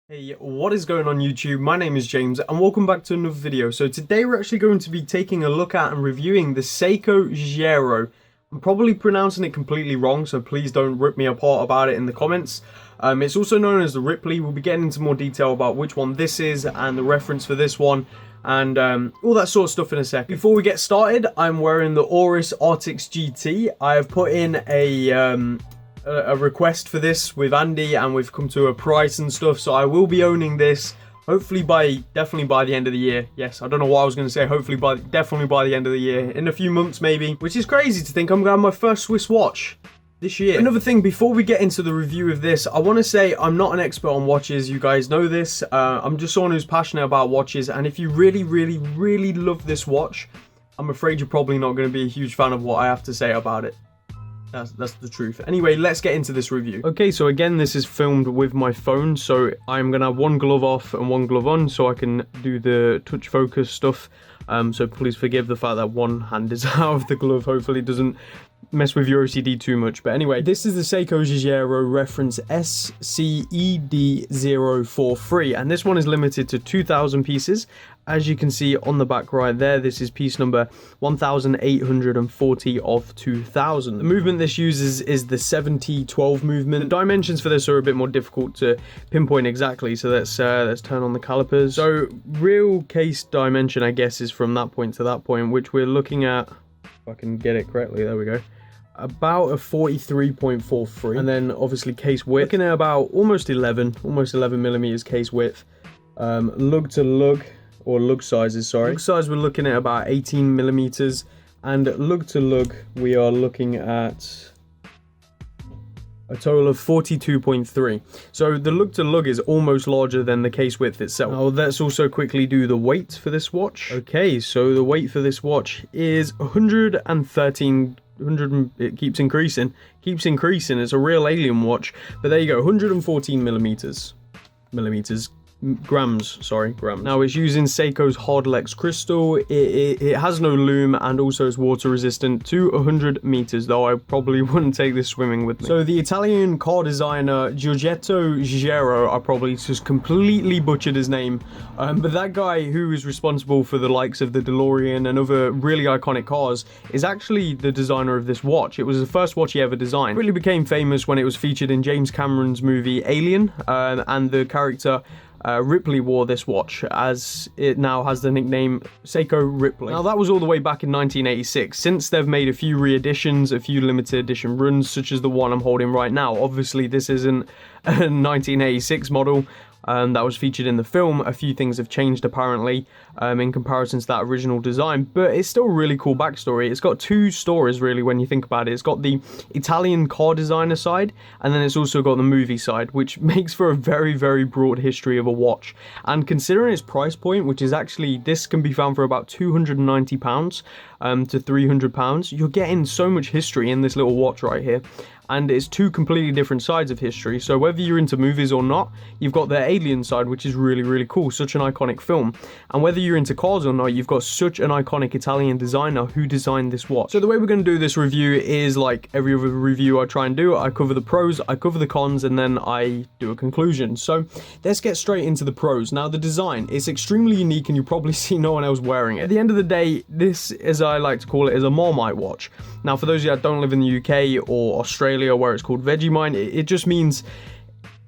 Hey, what is going on YouTube? My name is James and welcome back to another video. So today we're actually going to be taking a look at and reviewing the Seiko Giugiaro. I'm probably pronouncing it completely wrong, so please don't rip me apart about it in the comments. It's also known as the Ripley. We'll be getting into more detail about which one this is and the reference for this one and all that sort of stuff in a sec. Before we get started, I'm wearing the Oris Artix GT. I have put in a request for this with Andy and we've come to a price and stuff, so I will be owning this hopefully definitely by the end of the year. Yes, I don't know why I was going to say hopefully definitely by the end of the year, in a few months maybe, which is crazy to think I'm going to have my first Swiss watch this year. Another thing before we get into the review of this, I want to say I'm not an expert on watches, you guys know this. I'm just someone who's passionate about watches, and if you really love this watch, I'm afraid you're probably not going to be a huge fan of what I have to say about it. That's the truth. Anyway, let's get into this review. Okay, so again, this is filmed with my phone, so I'm gonna have one glove off and one glove on so I can do the touch focus stuff. So please forgive the fact that one hand is out of the glove. Hopefully it doesn't mess with your OCD too much. But anyway, this is the Seiko Giugiaro reference SCED043, and this one is limited to 2,000 pieces. As you can see on the back right there, this is piece number 1840 of 2000. The movement this uses is the 70-12 movement. The dimensions for this are a bit more difficult to pinpoint exactly, so let's turn on the calipers. So real case dimension, I guess, is from that point to that point, which we're looking at, if I can get it correctly, there we go, about a 43.43, and then obviously case width, looking at about almost 11 millimeters case width. Lug to lug, or lug sizes, sorry. Lug size, we're looking at about 18 millimeters, and lug to lug, we are looking at a total of 42.3. So the lug to lug is almost larger than the case width itself. Now let's also quickly do the weight for this watch. Okay, so the weight for this watch is 113. It keeps increasing. It's a real alien watch. But there you go, 114 grams. Now it's using Seiko's Hardlex crystal. It has no loom and also is water resistant to 100 meters, though I probably wouldn't take this swimming with me. So the Italian car designer Giugiaro, I probably just completely butchered his name, but that guy who is responsible for the likes of the DeLorean and other really iconic cars is actually the designer of this watch. It was the first watch he ever designed. It really became famous when it was featured in James Cameron's movie Alien, and the character Ripley wore this watch, as it now has the nickname Seiko Ripley. Now that was all the way back in 1986. Since they've made a few re-editions, a few limited edition runs, such as the one I'm holding right now. Obviously this isn't a 1986 model that was featured in the film. A few things have changed apparently in comparison to that original design, but it's still a really cool backstory. It's got two stories really when you think about it. It's got the Italian car designer side, and then it's also got the movie side, which makes for a very broad history of a watch. And considering its price point, which is actually, this can be found for about £290 to £300, you're getting so much history in this little watch right here. And it's two completely different sides of history, so whether you're into movies or not, you've got the Alien side, which is really cool, such an iconic film, and whether you're into cars or not, you've got such an iconic Italian designer who designed this watch. So the way we're going to do this review is like every other review I try and do. I cover the pros, I cover the cons, and then I do a conclusion. So let's get straight into the pros. Now the design is extremely unique and you probably see no one else wearing it. At the end of the day, this, as I like to call it, is a Marmite watch. Now for those of you that don't live in the UK or Australia, where it's called Vegemite, it just means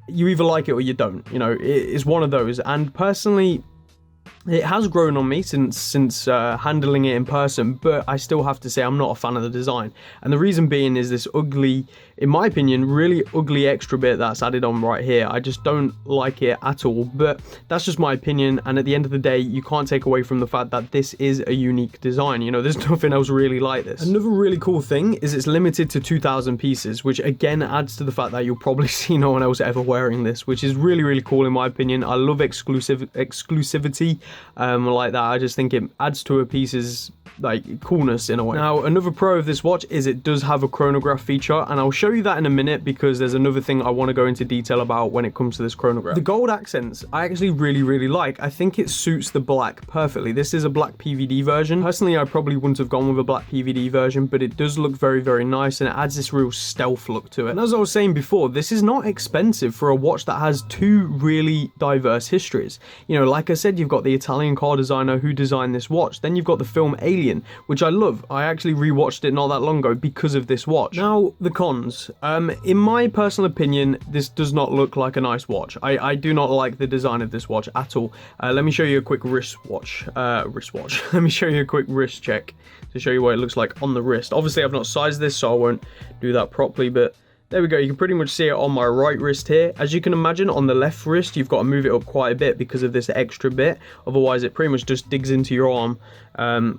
you either like it or you don't. You know, it's one of those. And personally, it has grown on me since handling it in person, but I still have to say I'm not a fan of the design. And the reason being is this ugly, in my opinion, really ugly extra bit that's added on right here. I just don't like it at all, but that's just my opinion. And at the end of the day, you can't take away from the fact that this is a unique design. You know, there's nothing else really like this. Another really cool thing is it's limited to 2,000 pieces, which again adds to the fact that you'll probably see no one else ever wearing this, which is really cool in my opinion. I love exclusivity. like that. I just think it adds to a piece's like coolness in a way. Now, another pro of this watch is it does have a chronograph feature, and I'll show you that in a minute because there's another thing I want to go into detail about when it comes to this chronograph. The gold accents I actually really like. I think it suits the black perfectly. This is a black PVD version. Personally, I probably wouldn't have gone with a black PVD version, but it does look very nice, and it adds this real stealth look to it. And as I was saying before, this is not expensive for a watch that has two really diverse histories. You know, like I said, you've got the Italian car designer who designed this watch. Then you've got the film Alien, which I love. I actually rewatched it not that long ago because of this watch. Now, the cons. In my personal opinion, this does not look like a nice watch. I do not like the design of this watch at all. Let me show you a quick wristwatch. Let me show you a quick wrist check to show you what it looks like on the wrist. Obviously, I've not sized this, so I won't do that properly, but there we go. You can pretty much see it on my right wrist here. As you can imagine, on the left wrist, you've got to move it up quite a bit because of this extra bit. Otherwise, it pretty much just digs into your arm,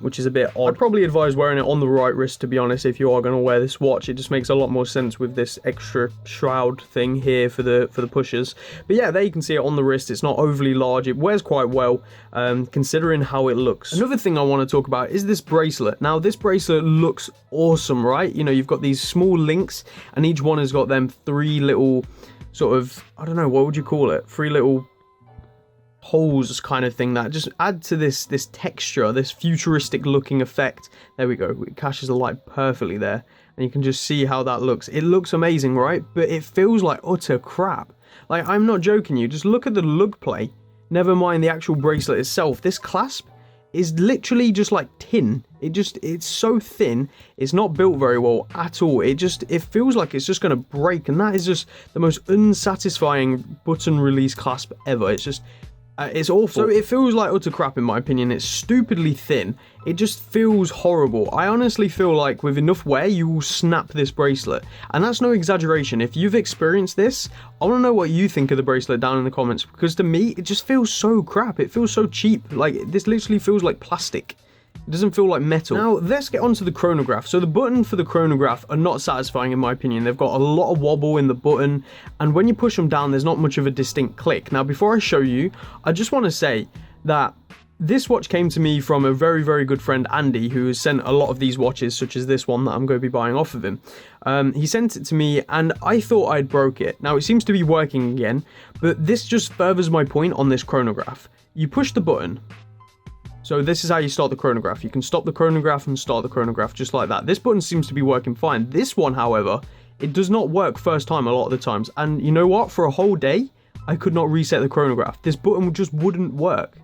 which is a bit odd. I'd probably advise wearing it on the right wrist, to be honest, if you are going to wear this watch. It just makes a lot more sense with this extra shroud thing here for the pushers. But yeah, there you can see it on the wrist. It's not overly large. It wears quite well, considering how it looks. Another thing I want to talk about is this bracelet. Now, this bracelet looks awesome, right? You know, you've got these small links, and each one has got them three little sort of, I don't know, what would you call it? Three little holes kind of thing that just add to this texture, this futuristic looking effect. There we go. It catches the light perfectly there, and you can just see how that looks. It looks amazing, right? But it feels like utter crap. Like, I'm not joking you. Just look at the lug play. Never mind the actual bracelet itself. This clasp is literally just like tin. It's so thin. It's not built very well at all. It feels like it's just going to break, and that is just the most unsatisfying button release clasp ever. It's just it's awful. So it feels like utter crap in my opinion. It's stupidly thin. It just feels horrible. I honestly feel like with enough wear, you will snap this bracelet. And that's no exaggeration. If you've experienced this, I want to know what you think of the bracelet down in the comments. Because to me, it just feels so crap. It feels so cheap. Like, this literally feels like plastic. It doesn't feel like metal. Now, let's get onto the chronograph. So the button for the chronograph are not satisfying in my opinion. They've got a lot of wobble in the button, and when you push them down, there's not much of a distinct click. Now, before I show you, I just want to say that this watch came to me from a very good friend, Andy, who has sent a lot of these watches, such as this one that I'm going to be buying off of him. He sent it to me, and I thought I'd broke it. Now, it seems to be working again, but this just furthers my point on this chronograph. You push the button. So this is how you start the chronograph. You can stop the chronograph and start the chronograph just like that. This button seems to be working fine. This one, however, it does not work first time a lot of the times. And you know what? For a whole day, I could not reset the chronograph. This button just wouldn't work.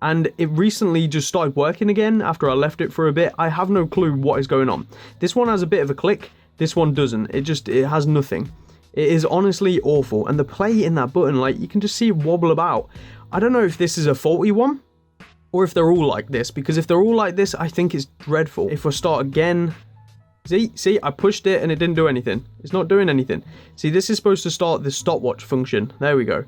And it recently just started working again after I left it for a bit. I have no clue what is going on. This one has a bit of a click. This one doesn't. It has nothing. It is honestly awful. And the play in that button, like, you can just see it wobble about. I don't know if this is a faulty one, or if they're all like this, because if they're all like this, I think it's dreadful. If I start again, see, I pushed it and it didn't do anything. It's not doing anything. See, this is supposed to start the stopwatch function. There we go.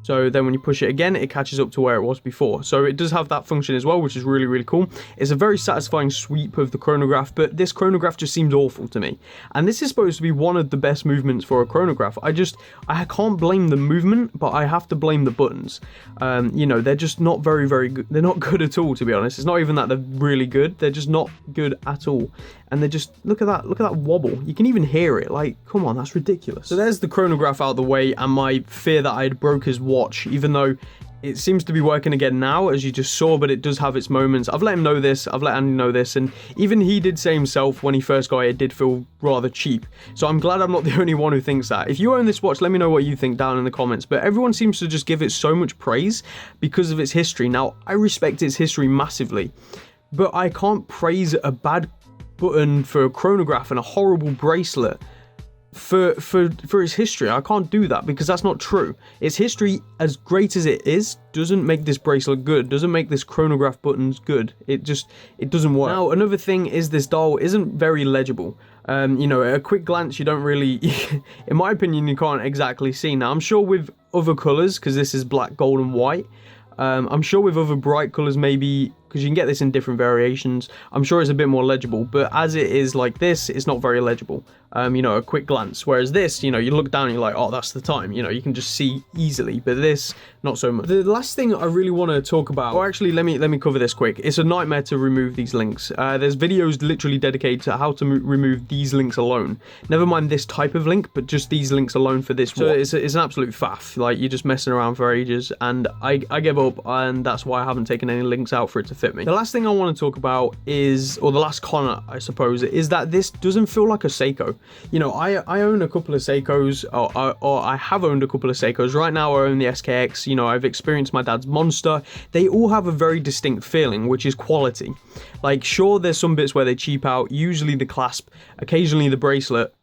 So then when you push it again, it catches up to where it was before. So it does have that function as well, which is really cool. It's a very satisfying sweep of the chronograph, but this chronograph just seems awful to me. And this is supposed to be one of the best movements for a chronograph. I can't blame the movement, but I have to blame the buttons. You know, they're just not very good. They're not good at all, to be honest. It's not even that they're really good. They're just not good at all. And they're just, look at that wobble. You can even hear it. Like, come on, that's ridiculous. So there's the chronograph out of the way, and my fear that I'd broke his watch, even though it seems to be working again now, as you just saw, but it does have its moments. I've let him know this, I've let Andy know this, and even he did say himself when he first got it did feel rather cheap. So I'm glad I'm not the only one who thinks that. If you own this watch, let me know what you think down in the comments. But everyone seems to just give it so much praise because of its history. Now, I respect its history massively, but I can't praise a bad button for a chronograph and a horrible bracelet for its history. I can't do that because that's not true. Its history, as great as it is, doesn't make this bracelet good, doesn't make this chronograph buttons good. It doesn't work. Now, another thing is this dial isn't very legible. You know, at a quick glance, you don't really, in my opinion, you can't exactly see. Now, I'm sure with other colors, because this is black, gold, and white, I'm sure with other bright colors, maybe because you can get this in different variations. I'm sure it's a bit more legible, but as it is like this, it's not very legible. You know, a quick glance. Whereas this, you know, you look down and you're like, oh, that's the time. You know, you can just see easily, but this, not so much. The last thing I really want to talk about, or actually, let me cover this quick. It's a nightmare to remove these links. There's videos literally dedicated to how to remove these links alone. Never mind this type of link, but just these links alone for this one. So it's an absolute faff. Like, you're just messing around for ages, and I gave up, and that's why I haven't taken any links out for it to fit me. The last thing I want to talk about is, or the last con, I suppose, is that this doesn't feel like a Seiko. You know, I own a couple of Seikos, or I have owned a couple of Seikos. Right now I own the SKX. You know, I've experienced my dad's Monster. They all have a very distinct feeling, which is quality. Like, sure, there's some bits where they cheap out, usually the clasp, occasionally the bracelet,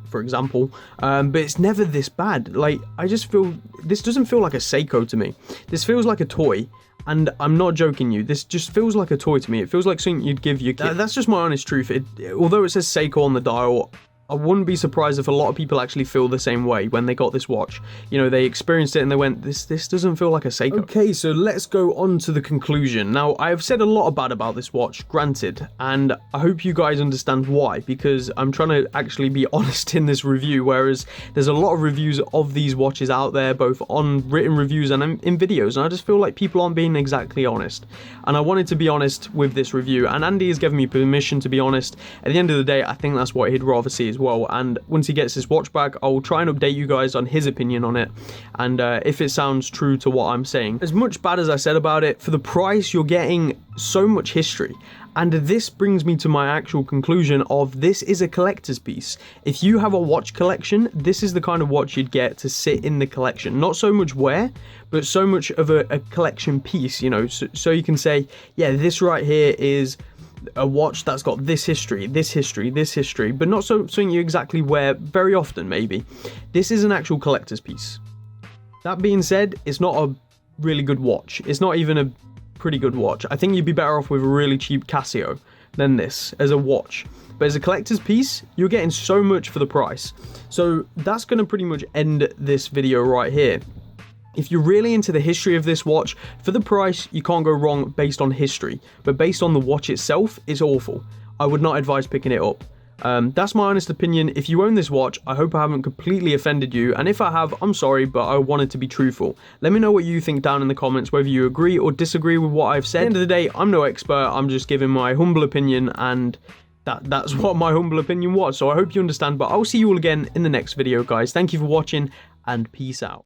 for example, but it's never this bad. Like, I just feel, this doesn't feel like a Seiko to me. This feels like a toy. And I'm not joking you, this just feels like a toy to me. It feels like something you'd give your kid. That's just my honest truth. Although it says Seiko on the dial, I wouldn't be surprised if a lot of people actually feel the same way when they got this watch. You know, they experienced it and they went, this doesn't feel like a Seiko. Okay, so let's go on to the conclusion. Now, I've said a lot bad about this watch, granted, and I hope you guys understand why, because I'm trying to actually be honest in this review, whereas there's a lot of reviews of these watches out there, both on written reviews and in videos, and I just feel like people aren't being exactly honest. And I wanted to be honest with this review, and Andy has given me permission to be honest. At the end of the day, I think that's what he'd rather see as well, and once he gets his watch back, I'll try and update you guys on his opinion on it, and if it sounds true to what I'm saying. As much bad as I said about it, for the price you're getting so much history, and this brings me to my actual conclusion of this is a collector's piece. If you have a watch collection, this is the kind of watch you'd get to sit in the collection. Not so much wear, but so much of a collection piece, you know, so you can say, yeah, this right here is a watch that's got this history, this history, this history, but not something you exactly wear very often, maybe. This is an actual collector's piece. That being said, it's not a really good watch. It's not even a pretty good watch. I think you'd be better off with a really cheap Casio than this as a watch. But as a collector's piece, you're getting so much for the price. So that's going to pretty much end this video right here. If you're really into the history of this watch, for the price, you can't go wrong based on history, but based on the watch itself, it's awful. I would not advise picking it up. That's my honest opinion. If you own this watch, I hope I haven't completely offended you, and if I have, I'm sorry, but I wanted to be truthful. Let me know what you think down in the comments, whether you agree or disagree with what I've said. At the end of the day, I'm no expert, I'm just giving my humble opinion, and that's what my humble opinion was, so I hope you understand, but I'll see you all again in the next video, guys. Thank you for watching, and peace out.